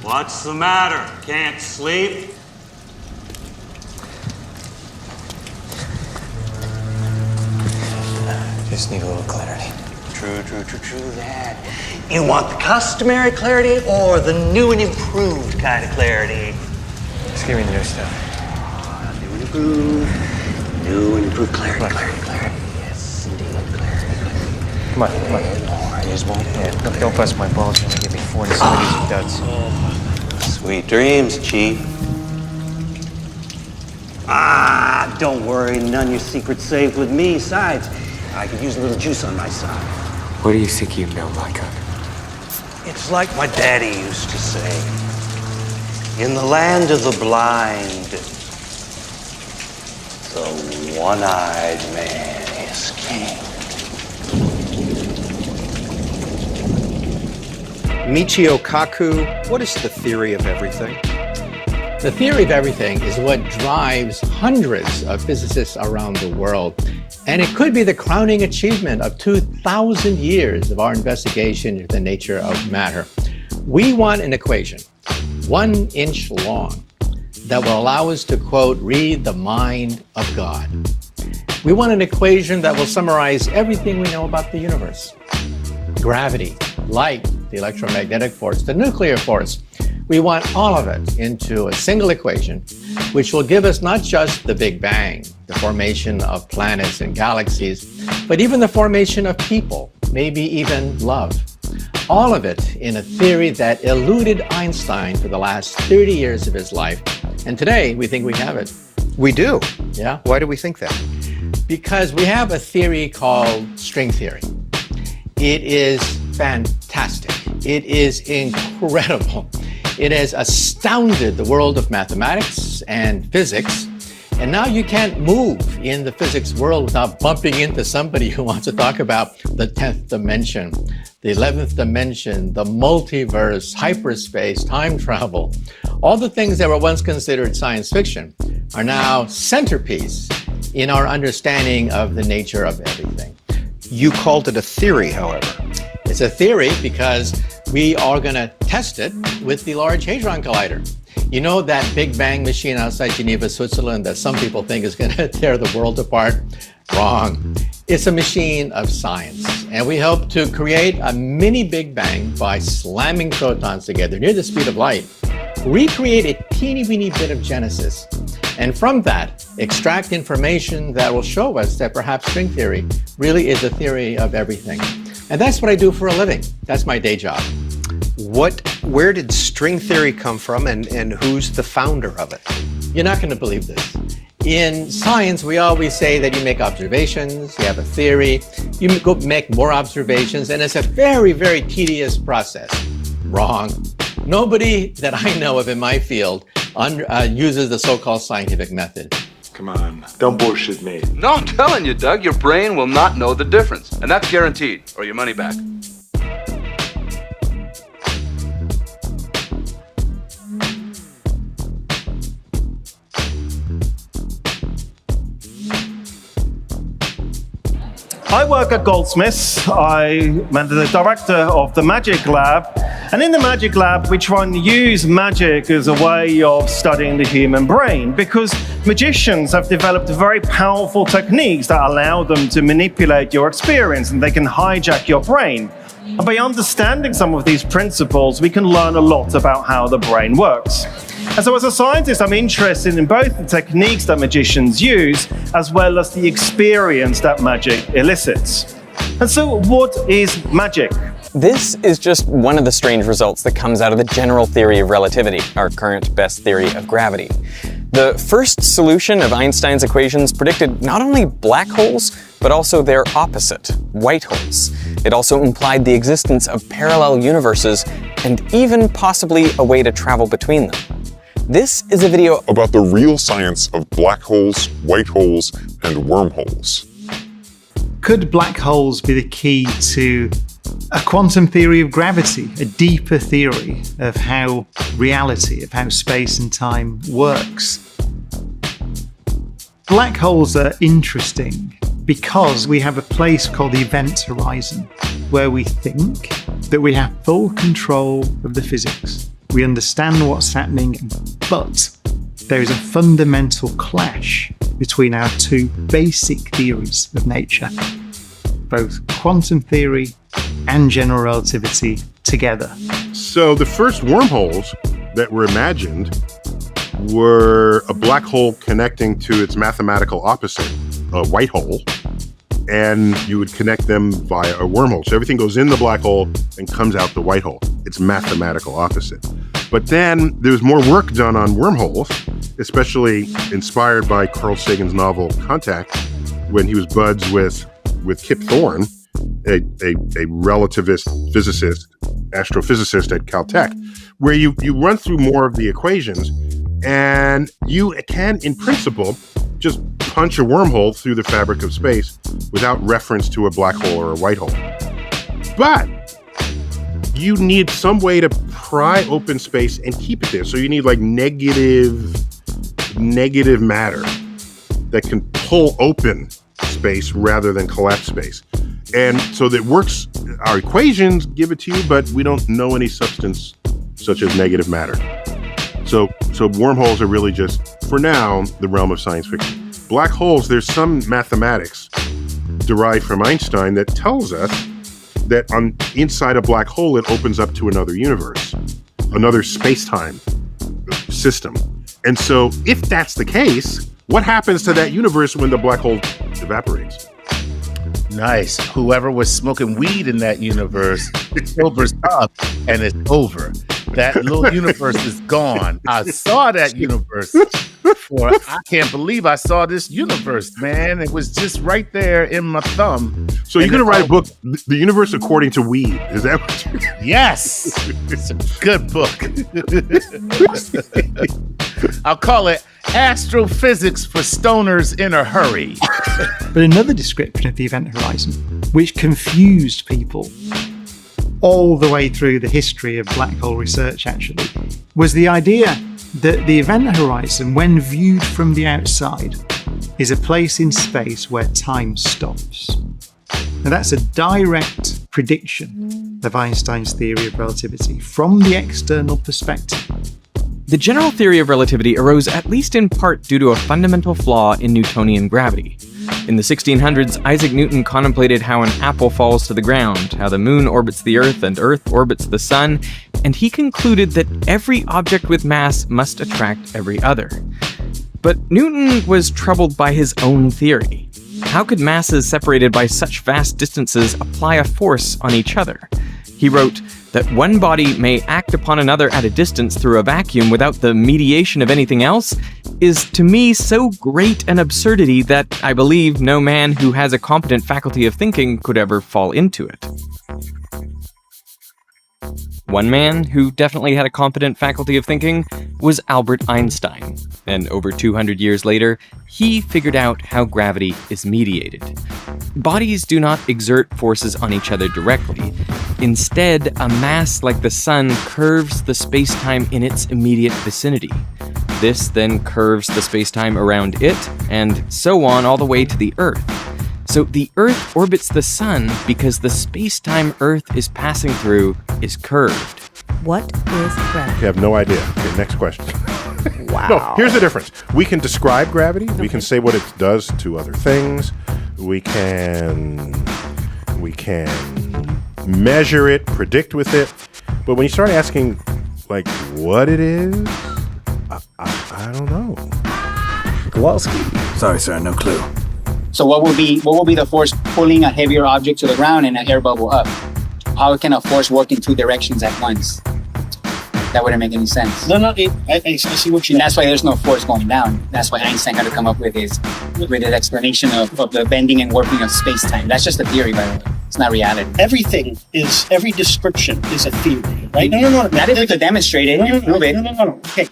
What's the matter? Can't sleep? Just need a little clarity. True that. You want the customary clarity or the new and improved kind of clarity? Just give me the new stuff. New and improved clarity. Yes, indeed, clarity. Come on. Yeah, don't bust my balls. You're gonna give me 4 facilities of duds. Sweet dreams, Chief. Don't worry, none your secret's safe with me. Besides, I could use a little juice on my side. What do you think you know, Micah? It's like my daddy used to say. In the land of the blind, the one-eyed man is king. Michio Kaku, what is the theory of everything? The theory of everything is what drives hundreds of physicists around the world. And it could be the crowning achievement of 2,000 years of our investigation into the nature of matter. We want an equation, 1 inch long, that will allow us to, quote, read the mind of God. We want an equation that will summarize everything we know about the universe. Gravity, light, the electromagnetic force, the nuclear force. We want all of it into a single equation, which will give us not just the Big Bang, the formation of planets and galaxies, but even the formation of people, maybe even love. All of it in a theory that eluded Einstein for the last 30 years of his life. And today, we think we have it. We do? Yeah. Why do we think that? Because we have a theory called string theory. It is fantastic. It is incredible. It has astounded the world of mathematics and physics. And now you can't move in the physics world without bumping into somebody who wants to talk about the 10th dimension, the 11th dimension, the multiverse, hyperspace, time travel. All the things that were once considered science fiction are now centerpiece in our understanding of the nature of everything. You called it a theory, however. It's a theory because we are going to test it with the Large Hadron Collider. You know that Big Bang machine outside Geneva, Switzerland that some people think is going to tear the world apart? Wrong. It's a machine of science. And we hope to create a mini Big Bang by slamming protons together near the speed of light, recreate a teeny weeny bit of Genesis, and from that, extract information that will show us that perhaps string theory really is a theory of everything. And that's what I do for a living. That's my day job. Where did string theory come from, and who's the founder of it? You're not going to believe this. In science, we always say that you make observations, you have a theory, you go make more observations, and it's a very, very tedious process. Wrong. Nobody that I know of in my field uses the so-called scientific method. Come on, don't bullshit me. No, I'm telling you, Doug, your brain will not know the difference. And that's guaranteed, or your money back. I work at Goldsmiths. I'm the director of the Magic Lab. And in the Magic Lab, we try and use magic as a way of studying the human brain, because magicians have developed very powerful techniques that allow them to manipulate your experience, and they can hijack your brain. And by understanding some of these principles, we can learn a lot about how the brain works. And so as a scientist, I'm interested in both the techniques that magicians use, as well as the experience that magic elicits. And so what is magic? This is just one of the strange results that comes out of the general theory of relativity, our current best theory of gravity. The first solution of Einstein's equations predicted not only black holes, but also their opposite, white holes. It also implied the existence of parallel universes and even possibly a way to travel between them. This is a video about the real science of black holes, white holes, and wormholes. Could black holes be the key to a quantum theory of gravity, a deeper theory of how reality, of how space and time works? Black holes are interesting because we have a place called the event horizon, where we think that we have full control of the physics. We understand what's happening, but there is a fundamental clash between our two basic theories of nature, both quantum theory and general relativity together. So the first wormholes that were imagined were a black hole connecting to its mathematical opposite, a white hole, and you would connect them via a wormhole. So everything goes in the black hole and comes out the white hole. It's mathematical opposite. But then there's more work done on wormholes, especially inspired by Carl Sagan's novel Contact, when he was buds with Kip Thorne, a relativist physicist, astrophysicist at Caltech, where you run through more of the equations, and you can, in principle, just punch a wormhole through the fabric of space without reference to a black hole or a white hole. But you need some way to pry open space and keep it there. So you need like negative matter that can pull open space rather than collapse space. And so that works, our equations give it to you, but we don't know any substance such as negative matter. So wormholes are really just, for now, the realm of science fiction. Black holes, there's some mathematics derived from Einstein that tells us that inside a black hole, it opens up to another universe, another space-time system. And so if that's the case, what happens to that universe when the black hole evaporates? Nice. Whoever was smoking weed in that universe sobers up and it's over. That little universe is gone. I saw that universe before. I can't believe I saw this universe, man. It was just right there in my thumb. So you're going to write a book, The Universe According to Weed. Is that what you're... Yes. It's a good book. I'll call it Astrophysics for Stoners in a Hurry. But another description of the event horizon, which confused people all the way through the history of black hole research actually, was the idea that the event horizon, when viewed from the outside, is a place in space where time stops. Now that's a direct prediction of Einstein's theory of relativity from the external perspective. The general theory of relativity arose at least in part due to a fundamental flaw in Newtonian gravity. In the 1600s, Isaac Newton contemplated how an apple falls to the ground, how the moon orbits the Earth and Earth orbits the sun, and he concluded that every object with mass must attract every other. But Newton was troubled by his own theory. How could masses separated by such vast distances apply a force on each other? He wrote that one body may act upon another at a distance through a vacuum without the mediation of anything else is to me so great an absurdity that I believe no man who has a competent faculty of thinking could ever fall into it. One man who definitely had a competent faculty of thinking was Albert Einstein, and over 200 years later, he figured out how gravity is mediated. Bodies do not exert forces on each other directly. Instead, a mass like the sun curves the space-time in its immediate vicinity. This then curves the space-time around it, and so on all the way to the Earth. So the Earth orbits the sun because the space-time Earth is passing through is curved. What is gravity? I have no idea. Okay, next question. Wow. No, here's the difference. We can describe gravity. Okay. We can say what it does to other things. We can measure it, predict with it. But when you start asking, like, what it is, I don't know. Kowalski. Sorry, sir, no clue. So what will be the force pulling a heavier object to the ground and an air bubble up? How can a force work in two directions at once? That wouldn't make any sense. No, I see what you mean. That's why there's no force going down. That's why Einstein had to come up with his explanation of the bending and warping of space-time. That's just a theory, by the way. It's not reality. Every description is a theory, right? No. Not if you could demonstrate it and prove it. No. Okay.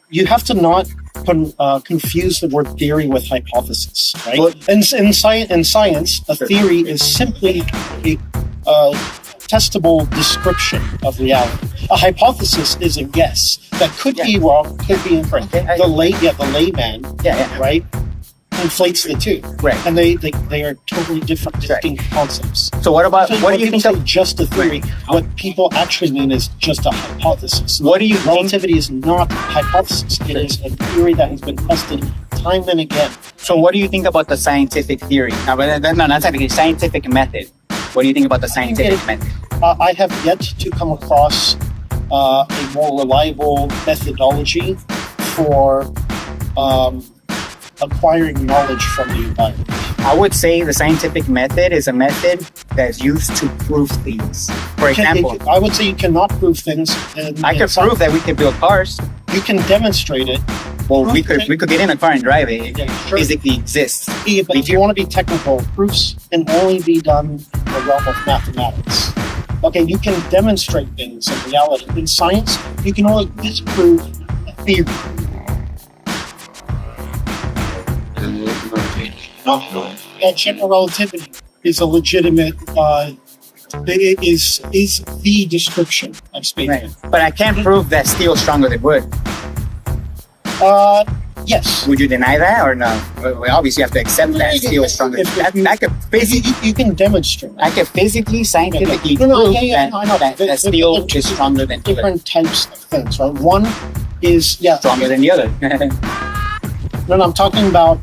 You have to not confuse the word theory with hypothesis, right? Well, in science, a theory is simply a testable description of reality. A hypothesis is a guess that could be wrong, could be incorrect. The layman, right, conflates the two. Right. And they are totally different, distinct concepts. So what about, So what do you think say of, just a theory? What people actually mean is just a hypothesis. what do you think, Relativity is not a hypothesis. It is a theory that has been tested time and again. so what do you think about the scientific theory? No, not scientific, scientific method. What do you think about the scientific method? I have yet to come across a more reliable methodology for acquiring knowledge from the environment. I would say the scientific method is a method that's used to prove things. For example, I would say you cannot prove things. I could prove that we could build cars. You can demonstrate it. Well, we could get in a car and drive it. It sure. physically exists. Yeah, but if you want to be technical, proofs can only be done in the realm of mathematics. Okay, you can demonstrate things in reality. In science, you can only disprove a theory. General relativity is a legitimate, is the description of space. Right. But I can't prove that steel is stronger than wood. Yes. Would you deny that or no? Well, obviously, you have to accept that steel is stronger. I could physically, you can demonstrate. I could physically, scientifically prove that steel is stronger than wood. Different types of things, right? One is stronger than the other. No, I'm talking about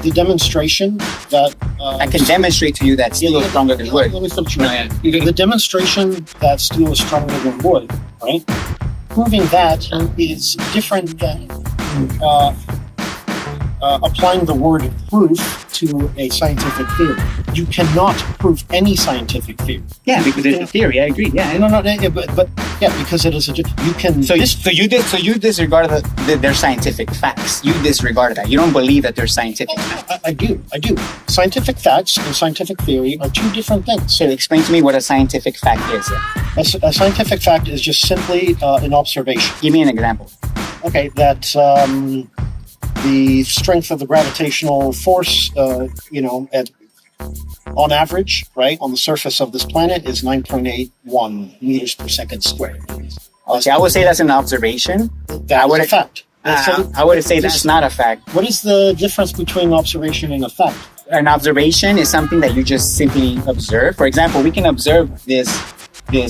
the demonstration that I can demonstrate to you that steel is stronger than wood. Let me flip you. The demonstration that steel is stronger than wood, right? Proving that is different than applying the word proof to a scientific theory. You cannot prove any scientific theory. Yeah, because it's a theory. I agree. Yeah. No, but because it is a. You can. So you disregard their scientific facts. You disregard that. You don't believe that they're scientific facts. I do. Scientific facts and scientific theory are two different things. So explain to me what a scientific fact is. A scientific fact is just simply an observation. Give me an example. Okay, that the strength of the gravitational force, on average, right, on the surface of this planet is 9.81 meters per second squared. Okay, I would say that's an observation. That's a fact. I would say that's not a fact. What is the difference between observation and a fact? An observation is something that you just simply observe. For example, we can observe this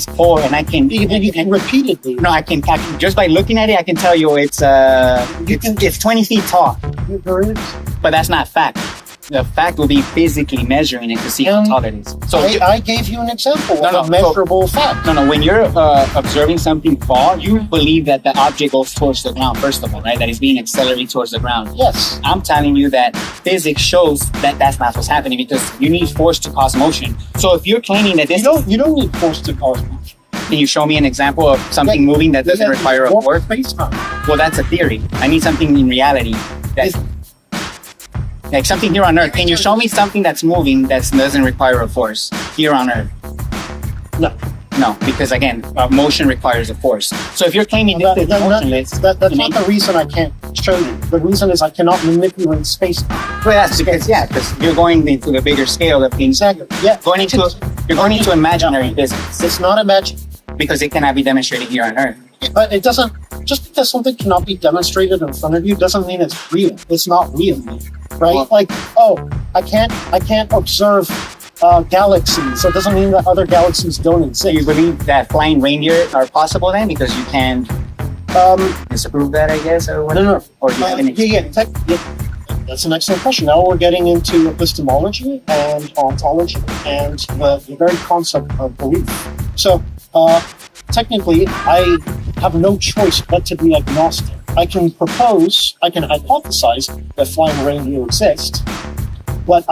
pole, and I can repeatedly. No, I can just by looking at it, I can tell you it's 20 feet tall. But that's not fact. The fact will be physically measuring it to see how tall it is. So I gave you an example of a measurable fact. No, when you're observing something fall, you believe that the object goes towards the ground, first of all, right? That it's being accelerated towards the ground. Yes. I'm telling you that physics shows that that's not what's happening because you need force to cause motion. So if you're claiming that this... You don't need force to cause motion. Can you show me an example of something moving that doesn't require a force? Well, that's a theory. I need something in reality. Like something here on Earth. Can you show me something that's moving that doesn't require a force here on Earth? No, because again, motion requires a force. So if you're claiming this is motionless... That's not the reason I can't show you. The reason is I cannot manipulate space. Well, that's because you're going into the bigger scale of things. Exactly. Yeah. You're going into imaginary physics. It's not imaginary. Because it cannot be demonstrated here on Earth. But it doesn't... Just because something cannot be demonstrated in front of you doesn't mean it's real. It's not real. Right? I can't observe galaxies. So it doesn't mean that other galaxies don't exist. So you believe that flying reindeer are possible then? Because you can disprove that, I guess, or whatever? No. Or you have any... That's an excellent question. Now we're getting into epistemology and ontology and the very concept of belief. So technically, I have no choice but to be agnostic. I can hypothesize that flying reindeer exist, but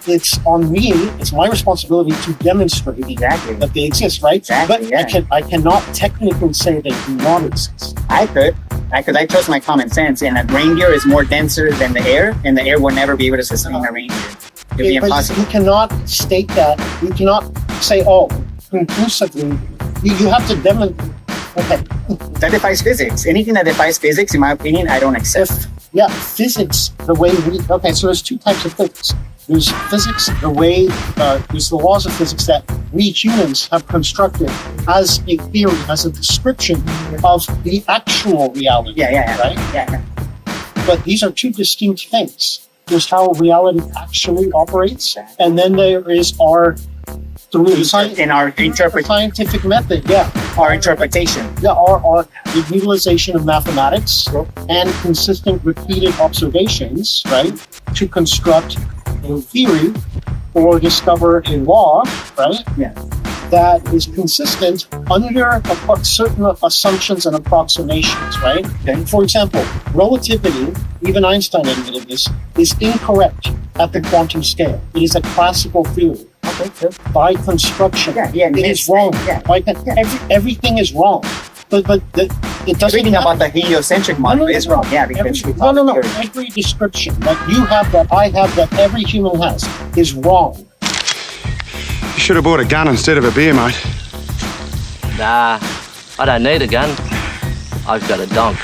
it's on me, it's my responsibility to demonstrate that they exist, right? Exactly, but I cannot technically say they do not exist. I could. I trust my common sense, and a reindeer is more denser than the air, and the air will never be able to sustain a reindeer. It would be impossible. You cannot state that. You cannot say, conclusively. You have to demonstrate. Okay. That defies physics. Anything that defies physics, in my opinion, I don't accept. Physics, the way we... Okay, so there's two types of physics. There's physics, there's the laws of physics that we humans have constructed as a theory, as a description of the actual reality. Right? Yeah. But these are two distinct things. there's how reality actually operates, and then there is our in our scientific method, our interpretation, our the utilization of mathematics and consistent repeated observations, right, to construct a theory or discover a law, right, that is consistent under certain assumptions and approximations, right? Okay. For example, relativity, even Einstein admitted this, is incorrect at the quantum scale. It is a classical theory. By construction, it is wrong. Everything is wrong. But it doesn't. Everything about the heliocentric model is wrong. Yeah, because no. Every description that you have, that I have, that every human has, is wrong. You should have bought a gun instead of a beer, mate. Nah, I don't need a gun. I've got a donk.